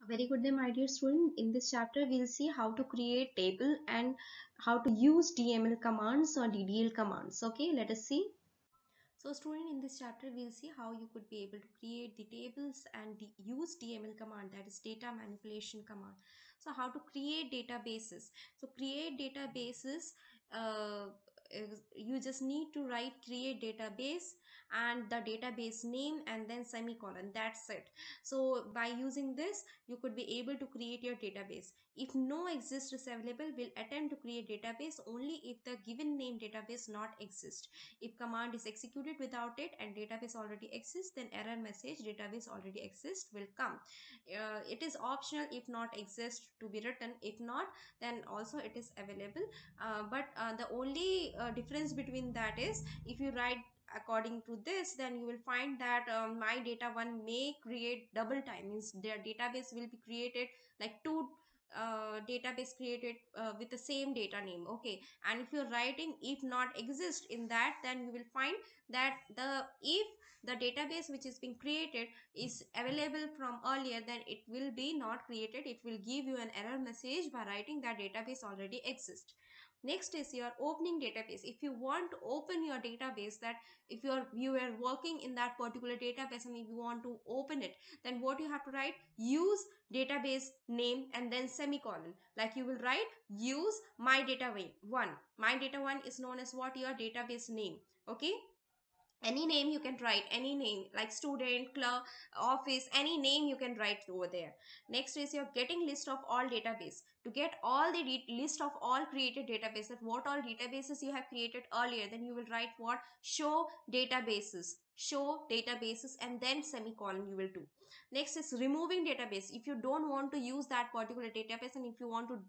Very good day, my dear student. In this chapter, we'll see how to create table and how to use DML commands or DDL commands. Okay, let us see. So student, in this chapter, we'll see how you could be able to create the tables and use DML command, that is data manipulation command. So how to create databases. So create databases, you just need to write create database and the database name and then semicolon. That's it. So by using this, you could be able to create your database. If no exist is available, we'll attempt to create database only if the given name database not exist. If command is executed without it and database already exists, then error message database already exists will come. It is optional if not exist to be written. If not, then also it is available. But the only difference between that is if you write according to this, then you will find that my data one may create double time, means their database will be created like two database created with the same data name. Okay, and if you're writing if not exist in that, then you will find that if the database which is being created is available from earlier, then it will be not created. It will give you an error message by writing that database already exists. Next is your opening database. If you want to open your database, that if you are working in that particular database and if you want to open it, then what you have to write, use database name and then semicolon. Like you will write use my data one. My data one is known as what? Your database name. Okay, any name you can write, any name like student, club, office, any name you can write over there. Next is your getting list of all database. To get all the list of all created databases, what all databases you have created earlier, then you will write what? Show databases. Show databases and then semicolon you will do. Next is removing database. If you don't want to use that particular database and if you want to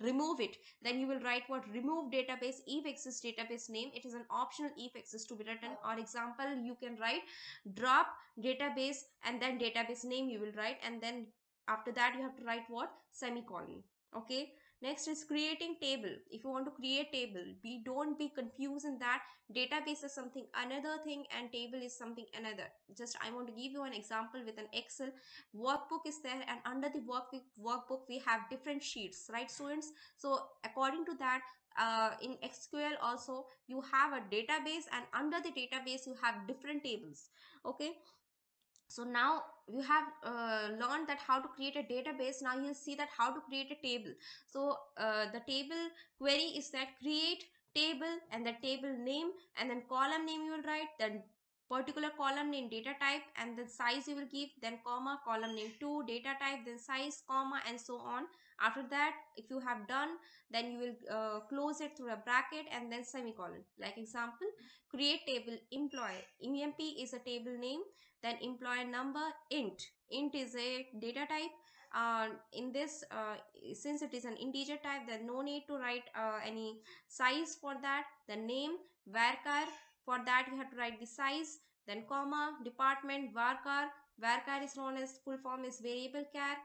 remove it, then you will write what? Remove database if exists database name. It is an optional if exists to be written. Or example, you can write drop database and then database name you will write, and then after that you have to write what? Semicolon. Okay, next is creating table. If you want to create table, don't be confused in that database is something another thing and table is something another. Just I want to give you an example with an Excel workbook is there, and under the workbook we have different sheets, right students? So according to that, in SQL also you have a database, and under the database you have different tables. Okay, so now you have learned that how to create a database. Now you see that how to create a table. So the table query is that create table and the table name and then column name you will write, then particular column name, data type, and then size you will give, then comma, column name 2, data type, then size, comma, and so on. After that, if you have done, then you will close it through a bracket and then semicolon. Like example, create table employee. emp is a table name, then employee number int is a data type. In this since it is an integer type, then no need to write any size for that. The name varchar, for that you have to write the size, then comma, department varchar is known as full form is variable char.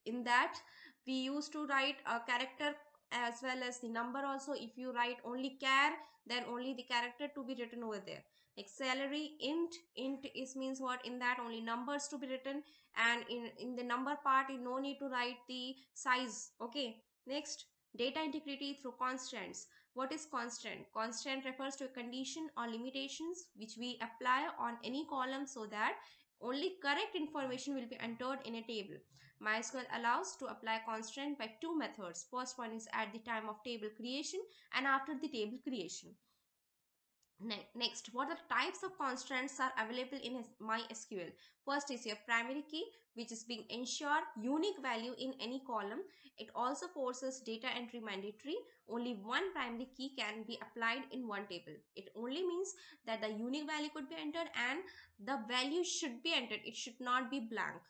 In that we used to write a character as well as the number also. If you write only char, then only the character to be written over there. Like salary int is means what? In that only numbers to be written, and in the number part you no need to write the size. Okay, next, data integrity through constants. What is constant? Constant refers to a condition or limitations which we apply on any column so that only correct information will be entered in a table. MySQL allows to apply constant by two methods. First one is at the time of table creation and after the table creation. Next, what are the types of constants are available in MySQL? First is your primary key, which is being ensure unique value in any column. It also forces data entry mandatory. Only one primary key can be applied in one table. It only means that the unique value could be entered and the value should be entered. It should not be blank.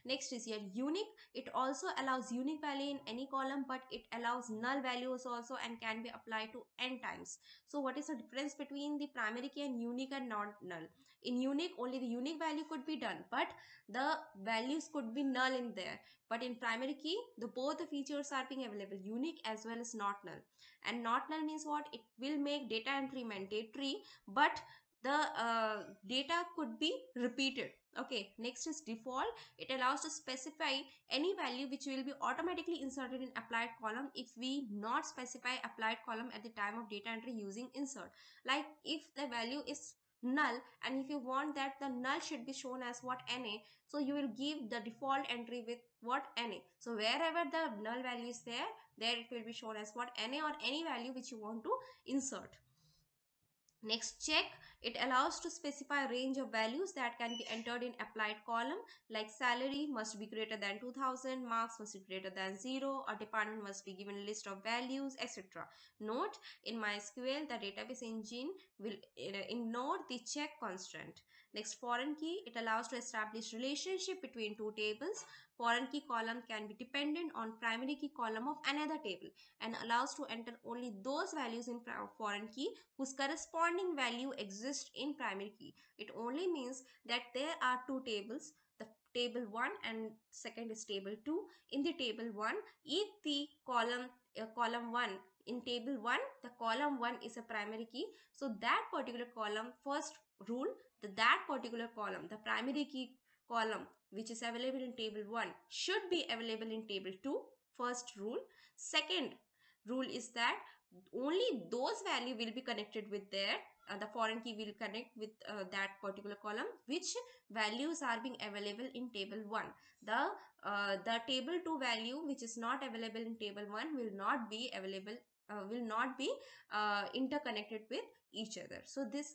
Next is your unique. It also allows unique value in any column, but it allows null values also and can be applied to n times. So what is the difference between the primary key and unique and not null? In unique, only the unique value could be done, but the values could be null in there. But in primary key, both the features are being available, unique as well as not null. And not null means what? It will make data entry mandatory, but the data could be repeated. Okay, next is default. It allows to specify any value which will be automatically inserted in applied column if we not specify applied column at the time of data entry using insert. Like if the value is null and if you want that the null should be shown as what na, so you will give the default entry with what na. So wherever the null value is there it will be shown as what na or any value which you want to insert. Next, check. It allows to specify a range of values that can be entered in applied column, like salary must be greater than 2000, marks must be greater than 0, or department must be given a list of values, etc. Note, in MySQL, the database engine will ignore the check constraint. Next, foreign key. It allows to establish relationship between two tables. Foreign key column can be dependent on primary key column of another table and allows to enter only those values in foreign key whose corresponding value exists in primary key. It only means that there are two tables, the table 1 and second is table 2. In the table 1, if the column 1, in table 1 the column 1 is a primary key, so that particular column, first rule, that particular column, the primary key column which is available in table 1 should be available in table 2, first rule. Second rule is that only those value will be connected with there, the foreign key will connect with that particular column which values are being available in table 1. The table 2 value which is not available in table 1 will not be available, will not be interconnected with each other. So this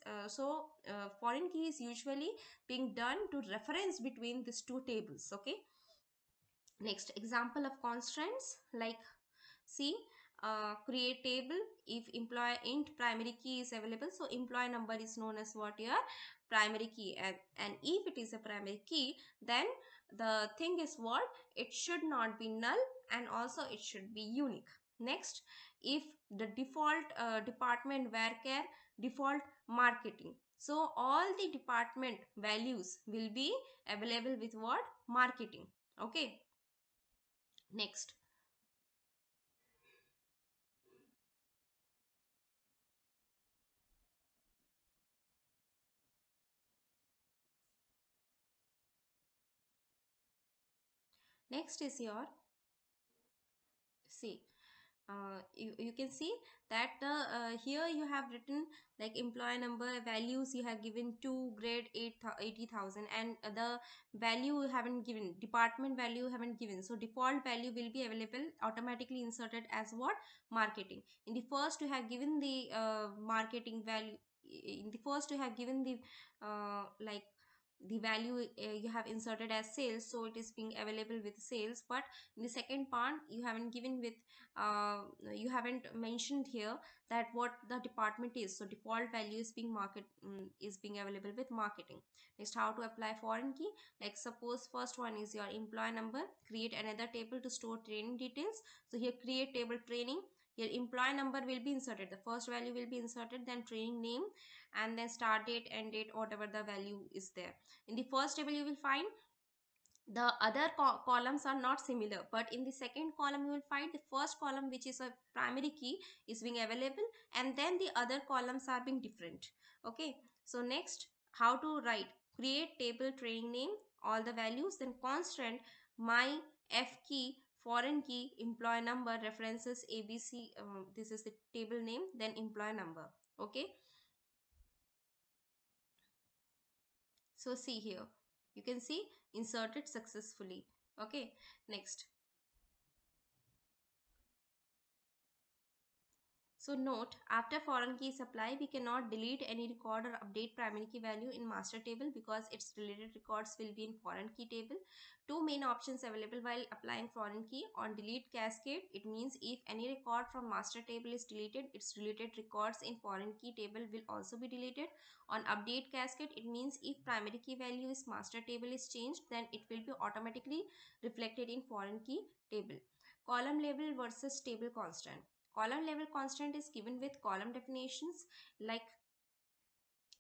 foreign key is usually being done to reference between these two tables. Okay, next example of constraints, like see, create table if employee int primary key is available, so employee number is known as what, your primary key, and if it is a primary key, then the thing is what, it should not be null and also it should be unique. Next, if the default department varchar default marketing, so all the department values will be available with what, marketing. Okay, next. Next is your, see, you can see that the here you have written like employee number values you have given to grade 80,000 and the value you haven't given, department value you haven't given, so default value will be available automatically inserted as what, marketing. In the first you have given the marketing value, in the first you have given the like the value you have inserted as sales, so it is being available with sales, but in the second part you haven't given with you haven't mentioned here that what the department is, so default value is being is being available with marketing. Next, how to apply foreign key, like suppose first one is your employee number, create another table to store training details, so here create table training, here employee number will be inserted, the first value will be inserted, then training name, and then start date, end date, whatever the value is there. In the first table you will find the other columns are not similar, but in the second column you will find the first column which is a primary key is being available, and then the other columns are being different. Okay, so next, how to write, create table training name, all the values, then constant my f key foreign key employee number references abc, this is the table name, then employee number. Okay, so see here, you can see inserted successfully. Okay, next. So note, after foreign key supply, we cannot delete any record or update primary key value in master table because its related records will be in foreign key table. Two main options available while applying foreign key. On delete cascade, it means if any record from master table is deleted, its related records in foreign key table will also be deleted. On update cascade, it means if primary key value is master table is changed, then it will be automatically reflected in foreign key table. Column level versus table constant. Column level constant is given with column definitions, like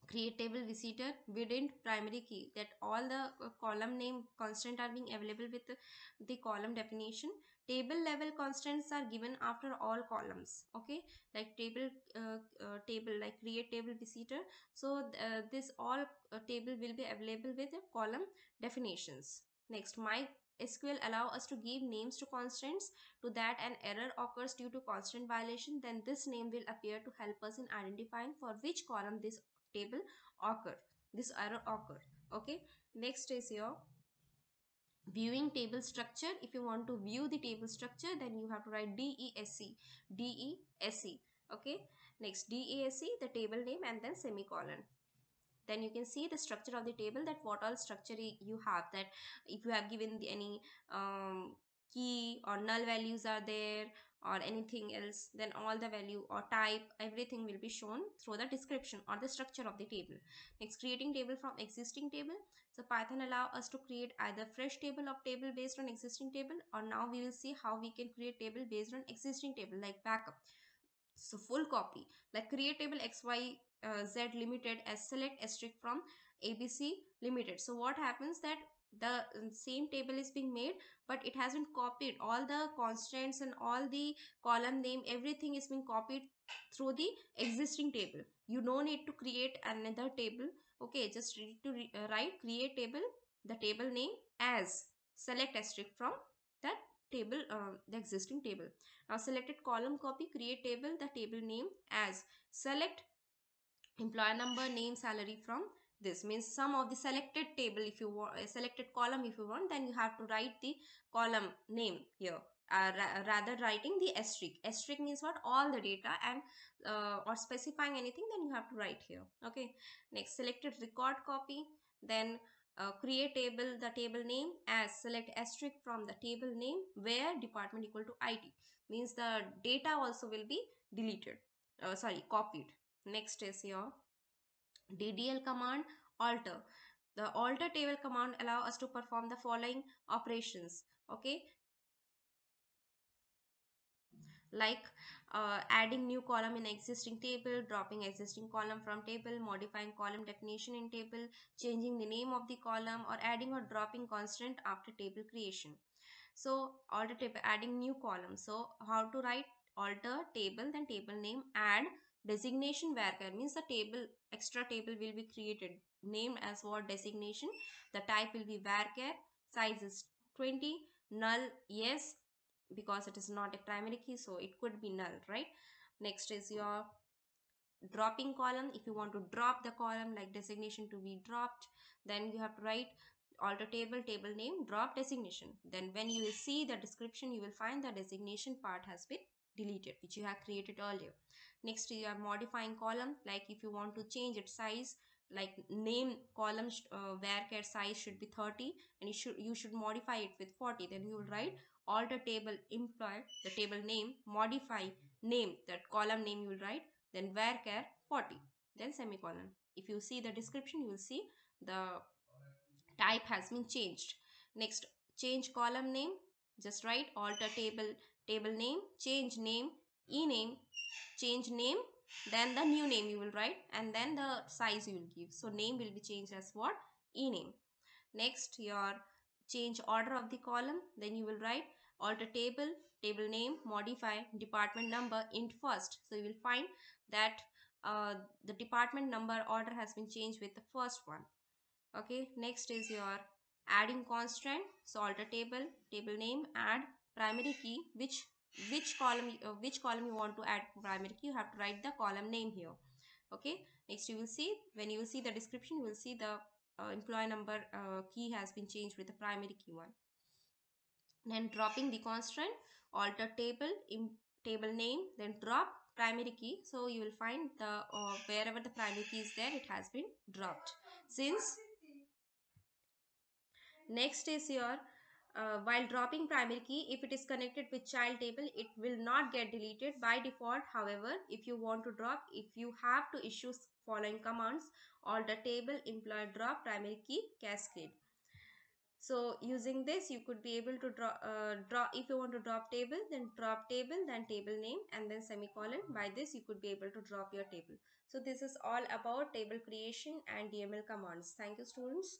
Create table visitor within primary key, that all the column name constant are being available with the column definition. Table level constants are given after all columns. Okay, like table like create table visitor. So this all table will be available with the column definitions. Next, my SQL allow us to give names to constants. To that an error occurs due to constant violation, then this name will appear to help us in identifying for which column this table occur, this error occur. Okay, next is your viewing table structure. If you want to view the table structure, then you have to write DESC. Okay, next DESC, the table name, and then semicolon. Then you can see the structure of the table, that what all structure you have, that if you have given any key or null values are there or anything else, then all the value or type, everything will be shown through the description or the structure of the table. Next, creating table from existing table. So Python allow us to create either fresh table of table based on existing table, or now we will see how we can create table based on existing table, like backup. So full copy, like create table XYZ limited as select asterisk from ABC limited. So what happens, that the same table is being made, but it hasn't copied all the constants and all the column name, everything is being copied through the existing table. You don't need to create another table. Okay, just need to write create table, the table name as select asterisk from that table, the existing table. Now selected column copy, create table, the table name as select employer number, name, salary from this. Means some of the selected table, if you want a selected column, if you want, then you have to write the column name here. Rather writing the asterisk. Asterisk means what? All the data, and or specifying anything, then you have to write here. Okay. Next, selected record copy, then create table, the table name as select asterisk from the table name where department equal to IT. Means the data also will be deleted, copied. Next is your DDL command, alter. The alter table command allow us to perform the following operations. Okay, like adding new column in existing table, dropping existing column from table, modifying column definition in table, changing the name of the column, or adding or dropping constant after table creation. So alter table, adding new column. So how to write? Alter table, then table name, add designation varchar, means the table, extra table will be created, named as what? Designation. The type will be varchar, size is 20, null yes, because it is not a primary key, so it could be null, right? Next is your dropping column. If you want to drop the column, like designation to be dropped, then you have to write alter table, table name, drop designation. Then when you will see the description, you will find the designation part has been deleted, which you have created earlier. Next, you are modifying column, like if you want to change its size, like name column varchar size should be 30, and you should modify it with 40. Then you will write alter table employee, the table name, modify name, that column name you will write, then varchar 40, then semicolon. If you see the description, you will see the type has been changed. Next, change column name, just write alter table, table name, change name, ename, change name, then the new name you will write, and then the size you will give. So name will be changed as what? Ename. Next, your change order of the column, then you will write alter table, table name, modify department number int first. So you will find that the department number order has been changed with the first one. Okay, next is your adding constant. So alter table, table name, add primary key, which column you want to add primary key, you have to write the column name here. Okay, next you will see, when you will see the description, you will see the employee number key has been changed with the primary key one. Then dropping the constant, alter table, table name, then drop primary key. So you will find the wherever the primary key is there, it has been dropped. Since next is your while dropping primary key, if it is connected with child table, it will not get deleted by default. However, if you want to drop, if you have to issue following commands: alter table, employee drop, primary key, cascade. So using this, you could be able to draw if you want to drop table, then drop table, then table name, and then semicolon. By this, you could be able to drop your table. So this is all about table creation and DML commands. Thank you, students.